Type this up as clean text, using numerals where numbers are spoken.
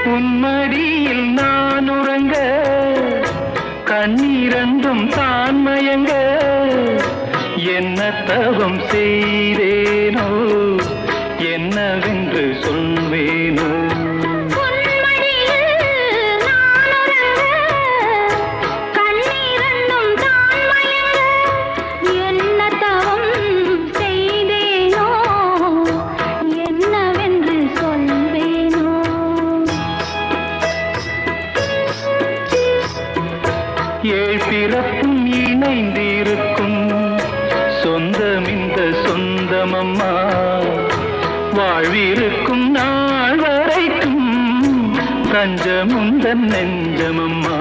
உன்மடியில் நான் உறங்க கண்ணீரண்டும் தான் மயங்க என்ன தவம் செய்தேனோ என்னவென்று சொல்வேனோ ஏழ் பிறப்பும் இணைந்திருக்கும் சொந்தம் இந்த சொந்தமம்மா வாழ்விருக்கும் நாள் வரைக்கும் தஞ்சமுந்தன் நெஞ்சமம்மா